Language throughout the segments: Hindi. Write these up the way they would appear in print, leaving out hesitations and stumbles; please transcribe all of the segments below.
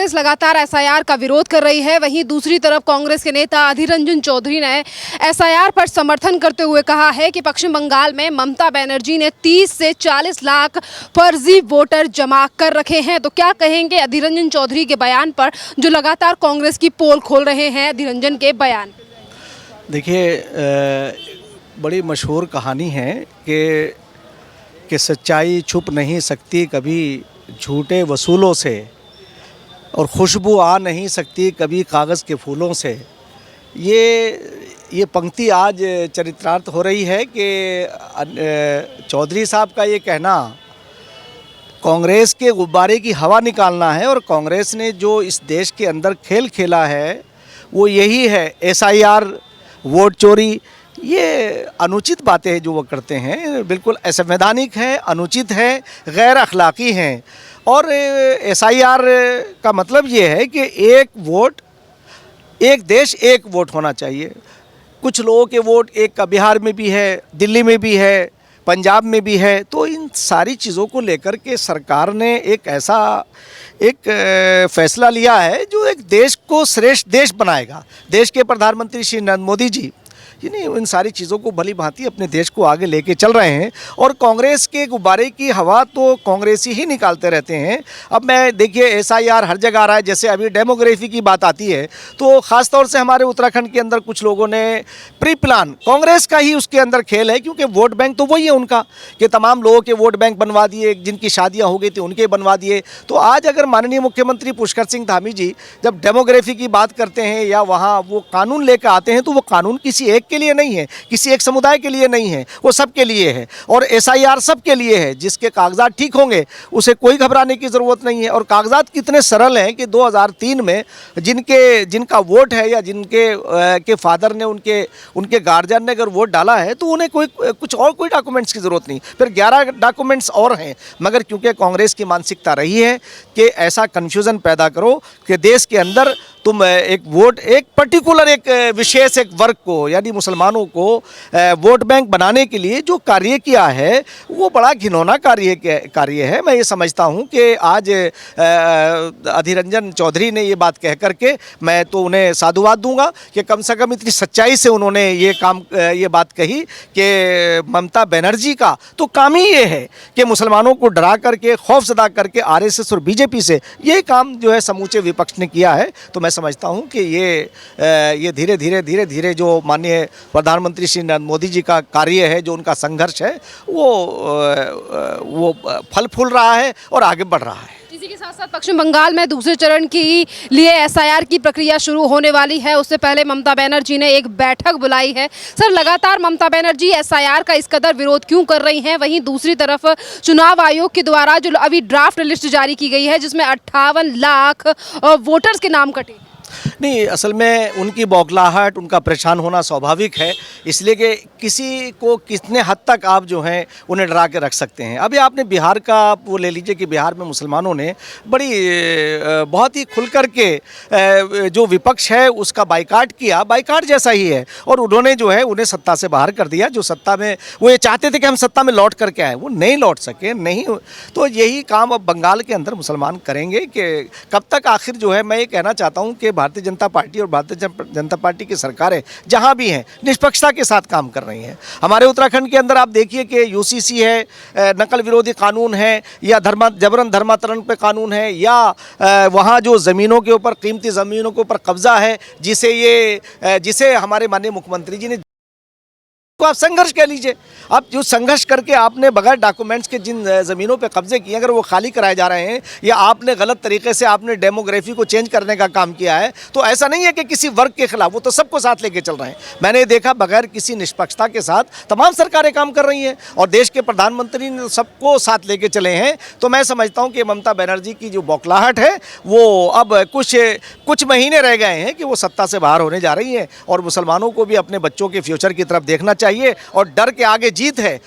कांग्रेस लगातार एसआईआर का विरोध कर रही है, वहीं दूसरी तरफ कांग्रेस के नेता अधीर रंजन चौधरी ने एसआईआर पर समर्थन करते हुए कहा है कि पश्चिम बंगाल में ममता बनर्जी ने 30 से 40 लाख फर्जी वोटर जमा कर रखे हैं। तो क्या कहेंगे अधीर रंजन चौधरी के बयान पर, जो लगातार कांग्रेस की पोल खोल रहे हैं? अधीर रंजन के बयान देखिए, बड़ी मशहूर कहानी है कि सच्चाई छुप नहीं सकती कभी झूठे वसूलों से, और खुशबू आ नहीं सकती कभी कागज़ के फूलों से। ये पंक्ति आज चरितार्थ हो रही है कि चौधरी साहब का ये कहना कांग्रेस के गुब्बारे की हवा निकालना है, और कांग्रेस ने जो इस देश के अंदर खेल खेला है वो यही है, एसआईआर, वोट चोरी। ये अनुचित बातें हैं जो वो करते हैं, बिल्कुल असंवैधानिक है, अनुचित है, गैर अखलाकी हैं। और एसआईआर का मतलब ये है कि एक वोट, एक देश, एक वोट होना चाहिए। कुछ लोगों के वोट एक का बिहार में भी है, दिल्ली में भी है, पंजाब में भी है। तो इन सारी चीज़ों को लेकर के सरकार ने एक ऐसा फैसला लिया है जो एक देश को श्रेष्ठ देश बनाएगा। देश के प्रधानमंत्री श्री नरेंद्र मोदी जी इन सारी चीज़ों को भली भांति अपने देश को आगे लेके चल रहे हैं, और कांग्रेस के गुब्बारे की हवा तो कांग्रेसी ही निकालते रहते हैं। अब मैं देखिए, एसआईआर हर जगह आ रहा है। जैसे अभी डेमोग्राफी की बात आती है तो ख़ास तौर से हमारे उत्तराखंड के अंदर कुछ लोगों ने प्री प्लान, कांग्रेस का ही उसके अंदर खेल है, क्योंकि वोट बैंक तो वही है उनका, कि तमाम लोगों के वोट बैंक बनवा दिए, जिनकी शादियाँ हो गई थी उनके बनवा दिए। तो आज अगर माननीय मुख्यमंत्री पुष्कर सिंह धामी जी जब डेमोग्राफी की बात करते हैं या वहाँ वो कानून लेकर आते हैं, तो वो कानून किसी एक के लिए नहीं है, किसी एक समुदाय के लिए नहीं है, वो सबके लिए है। और एसआईआर सबके लिए है। जिसके कागजात ठीक होंगे उसे कोई घबराने की ज़रूरत नहीं है। और कागजात कितने सरल हैं कि 2003 में जिनका वोट है या जिनके फादर ने, उनके गार्जियन ने अगर वोट डाला है तो उन्हें कोई डॉक्यूमेंट्स की ज़रूरत नहीं। फिर 11 डॉक्यूमेंट्स और हैं, मगर क्योंकि कांग्रेस की मानसिकता रही है कि ऐसा कन्फ्यूज़न पैदा करो कि देश के अंदर तुम एक वोट, एक पर्टिकुलर, एक विशेष एक वर्ग को, यानी मुसलमानों को वोट बैंक बनाने के लिए जो कार्य किया है वो बड़ा घिनौना कार्य है। मैं ये समझता हूँ कि आज अधीर रंजन चौधरी ने ये बात कह करके मैं तो उन्हें साधुवाद दूंगा कि कम से कम इतनी सच्चाई से उन्होंने ये बात कही कि ममता बनर्जी का तो काम ही ये है कि मुसलमानों को डरा करके, खौफजदा करके आरएसएस और बीजेपी से ये काम जो है समूचे विपक्ष ने किया है। तो मैं समझता हूँ कि ये धीरे धीरे जो माननीय प्रधानमंत्री श्री नरेंद्र मोदी जी का कार्य है, जो उनका संघर्ष है, वो फल फूल रहा है और आगे बढ़ रहा है। इसी के साथ साथ पश्चिम बंगाल में दूसरे चरण के लिए एसआईआर की प्रक्रिया शुरू होने वाली है। उससे पहले ममता बनर्जी ने एक बैठक बुलाई है। सर, लगातार ममता बनर्जी एसआईआर का इस कदर विरोध क्यों कर रही हैं? वहीं दूसरी तरफ चुनाव आयोग के द्वारा जो अभी ड्राफ्ट लिस्ट जारी की गई है, जिसमें 58 लाख वोटर्स के नाम कटे। नहीं, असल में उनकी बौखलाहट, उनका परेशान होना स्वाभाविक है, इसलिए कि किसी को कितने हद तक आप जो हैं उन्हें डरा के रख सकते हैं। अभी आपने बिहार का वो ले लीजिए कि बिहार में मुसलमानों ने बहुत ही खुल कर के जो विपक्ष है उसका बाइकाट किया, बाइकाट जैसा ही है, और उन्होंने जो है उन्हें सत्ता से बाहर कर दिया। जो सत्ता में वो ये चाहते थे कि हम सत्ता में लौट करके आए, वो नहीं लौट सके, नहीं। तो यही काम अब बंगाल के अंदर मुसलमान करेंगे कि कब तक आखिर जो है। मैं ये कहना चाहता हूँ कि भारतीय जनता पार्टी और भारतीय जनता पार्टी की सरकारें जहां भी हैं निष्पक्षता के साथ काम कर रही हैं। हमारे उत्तराखंड के अंदर आप देखिए कि यूसीसी है, नकल विरोधी कानून है, या जबरन धर्मांतरण पे कानून है, या वहां जो ज़मीनों के ऊपर, कीमती ज़मीनों के ऊपर कब्जा है, जिसे हमारे माननीय मुख्यमंत्री जी ने तो आप संघर्ष कह लीजिए। आप जो संघर्ष करके आपने बगैर डॉक्यूमेंट्स के जिन ज़मीनों पे कब्जे किए, अगर वो खाली कराए जा रहे हैं, या आपने गलत तरीके से आपने डेमोग्राफी को चेंज करने का काम किया है, तो ऐसा नहीं है कि किसी वर्ग के खिलाफ, वो तो सबको साथ लेके चल रहे हैं। मैंने देखा बगैर किसी निष्पक्षता के साथ तमाम सरकारें काम कर रही हैं, और देश के प्रधानमंत्री ने सबको साथ लेके चले हैं। तो मैं समझता हूँ कि ममता बनर्जी की जो बौखलाहट है वो अब कुछ महीने रह गए हैं कि वो सत्ता से बाहर होने जा रही है, और मुसलमानों को भी अपने बच्चों के फ्यूचर की तरफ देखना चाहिए, और डर के आगे जीत है।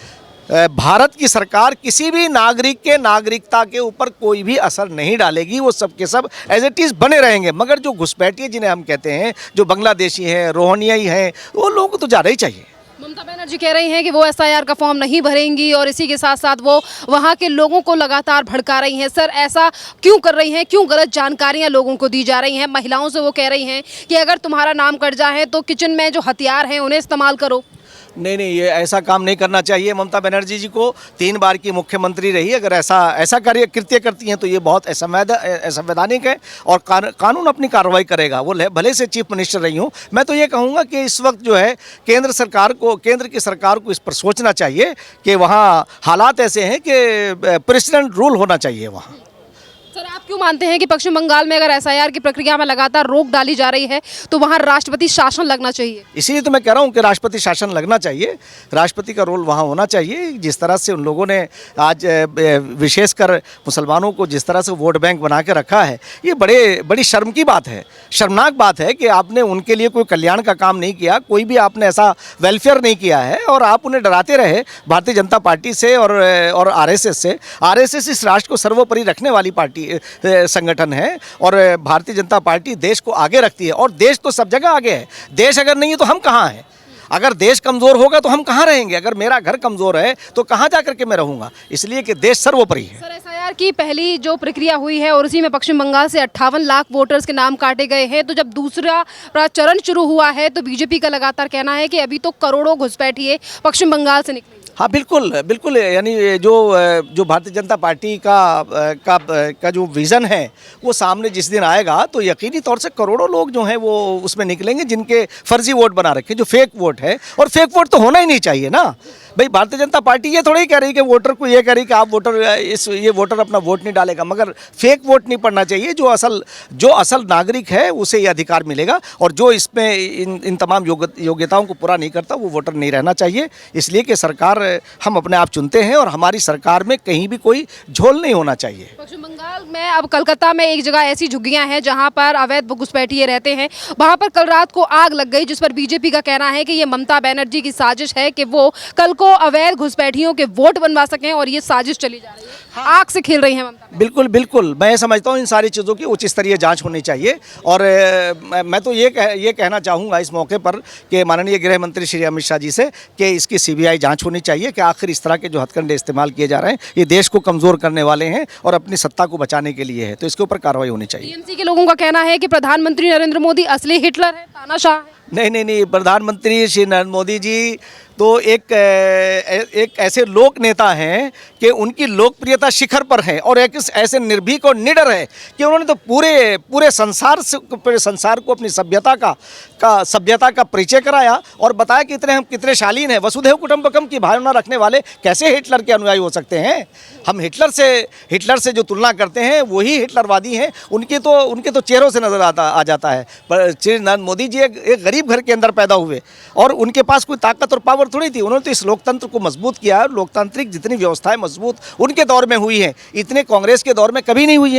भारत की सरकार किसी भी नागरिक के नागरिकता के ऊपर कोई भी असर नहीं डालेगी, वो सब के सब एज इट इज़ बने रहेंगे। मगर जो घुसपैठिए जिन्हें हम कहते हैं, जो बांग्लादेशी हैं, रोहिंग्या हैं, वो लोगों को तो जाना ही चाहिए। ममता बनर्जी जी कह रही हैं कि वो एसआईआर का फॉर्म नहीं भरेंगी और इसी के साथ साथ वो वहाँ के लोगों को लगातार भड़का रही हैं। सर, ऐसा क्यों कर रही हैं? क्यों गलत जानकारियाँ लोगों को दी जा रही हैं? महिलाओं से वो कह रही हैं कि अगर तुम्हारा नाम कट जाए तो किचन में जो हथियार हैं उन्हें इस्तेमाल करो। नहीं नहीं, ये ऐसा काम नहीं करना चाहिए। ममता बनर्जी जी को 3 बार की मुख्यमंत्री रही, अगर ऐसा कृत्य करती हैं तो ये बहुत असंवैधानिक है और कानून अपनी कार्रवाई करेगा। वो भले से चीफ मिनिस्टर रही हूँ। मैं तो ये कहूँगा कि इस वक्त जो है केंद्र की सरकार को इस पर सोचना चाहिए कि वहाँ हालात ऐसे हैं कि प्रेसिडेंट रूल होना चाहिए वहाँ। सर, आप क्यों मानते हैं कि पश्चिम बंगाल में अगर एसआईआर की प्रक्रिया में लगातार रोक डाली जा रही है तो वहां राष्ट्रपति शासन लगना चाहिए? इसीलिए तो मैं कह रहा हूँ कि राष्ट्रपति शासन लगना चाहिए। राष्ट्रपति का रोल वहाँ होना चाहिए। जिस तरह से उन लोगों ने आज विशेषकर मुसलमानों को जिस तरह से वोट बैंक बना के रखा है, ये बड़ी शर्म की बात है, शर्मनाक बात है कि आपने उनके लिए कोई कल्याण का काम नहीं किया, कोई भी आपने ऐसा वेलफेयर नहीं किया है और आप उन्हें डराते रहे भारतीय जनता पार्टी से और आरएसएस से। आरएसएस इस राष्ट्र को सर्वोपरि रखने वाली पार्टी संगठन है और भारतीय जनता पार्टी देश को आगे रखती है और देश तो सब जगह आगे है। देश अगर नहीं है तो हम कहाँ हैं? अगर देश कमज़ोर होगा तो हम कहाँ रहेंगे? अगर मेरा घर कमज़ोर है तो कहाँ जा करके मैं रहूँगा? इसलिए कि देश सर्वोपरि है। सर, एसआईआर की पहली जो प्रक्रिया हुई है और उसी में पश्चिम बंगाल से 58 लाख वोटर्स के नाम काटे गए हैं, तो जब दूसरा चरण शुरू हुआ है तो बीजेपी का लगातार कहना है कि अभी तो करोड़ों घुसपैठिए पश्चिम बंगाल से निकले। हाँ बिल्कुल, यानी जो भारतीय जनता पार्टी का जो विज़न है वो सामने जिस दिन आएगा तो यकीनी तौर से करोड़ों लोग जो हैं वो उसमें निकलेंगे जिनके फर्जी वोट बना रखे, जो फेक वोट है। और फेक वोट तो होना ही नहीं चाहिए ना भाई। भारतीय जनता पार्टी ये थोड़ी कह रही कि वोटर को ये कह रही कि आप ये वोटर अपना वोट नहीं डालेगा, मगर फेक वोट नहीं पड़ना चाहिए। जो असल नागरिक है उसे ये अधिकार मिलेगा और जो इसमें इन तमाम योग्यताओं को पूरा नहीं करता वो वोटर नहीं रहना चाहिए। इसलिए कि सरकार हम अपने आप चुनते हैं और हमारी सरकार में कहीं भी कोई झोल नहीं होना चाहिए। पश्चिम बंगाल में अब कलकत्ता में एक जगह ऐसी झुग्गियां हैं जहां पर अवैध घुसपैठिए रहते हैं। वहां पर कल रात को आग लग गई, जिस पर बीजेपी का कहना है कि ये ममता बनर्जी की साजिश है कि वो कल को अवैध घुसपैठियों के वोट बनवा सकें और ये साजिश चली जा रही है। आग से खेल रही है ममता। बिल्कुल, मैं समझता हूँ इन सारी चीज़ों की उच्च स्तरीय जांच होनी चाहिए और मैं तो ये कहना चाहूँगा इस मौके पर कि माननीय गृह मंत्री श्री अमित शाह जी से कि इसकी सीबीआई जांच होनी चाहिए कि आखिर इस तरह के जो हथकंडे इस्तेमाल किए जा रहे हैं ये देश को कमज़ोर करने वाले हैं और अपनी सत्ता को बचाने के लिए है, तो इसके ऊपर कार्रवाई होनी चाहिए। टीएमसी के लोगों का कहना है कि प्रधानमंत्री नरेंद्र मोदी असली हिटलर है, तानाशाह है। नहीं, प्रधानमंत्री श्री नरेंद्र मोदी जी तो एक ऐसे लोक नेता हैं कि उनकी लोकप्रियता शिखर पर है और एक ऐसे निर्भीक और निडर है कि उन्होंने तो पूरे संसार को अपनी सभ्यता का परिचय कराया और बताया कि हम कितने शालीन हैं। वसुधैव कुटुंबकम की भावना रखने वाले कैसे हिटलर के अनुयायी हो सकते हैं? हम हिटलर से जो तुलना करते हैं वही हिटलरवादी हैं। उनके तो चेहरों से नजर आ जाता है। पर श्री नरेंद्र मोदी जी एक गरीब घर के अंदर पैदा हुए और उनके पास कोई ताकत और पावर थोड़ी थी। उन्होंने तो इस लोकतंत्र को मजबूत किया है। लोकतांत्रिक जितनी व्यवस्थाएं मजबूत उनके दौर में हुई हैं, इतने कांग्रेस के दौर में कभी नहीं हुई है।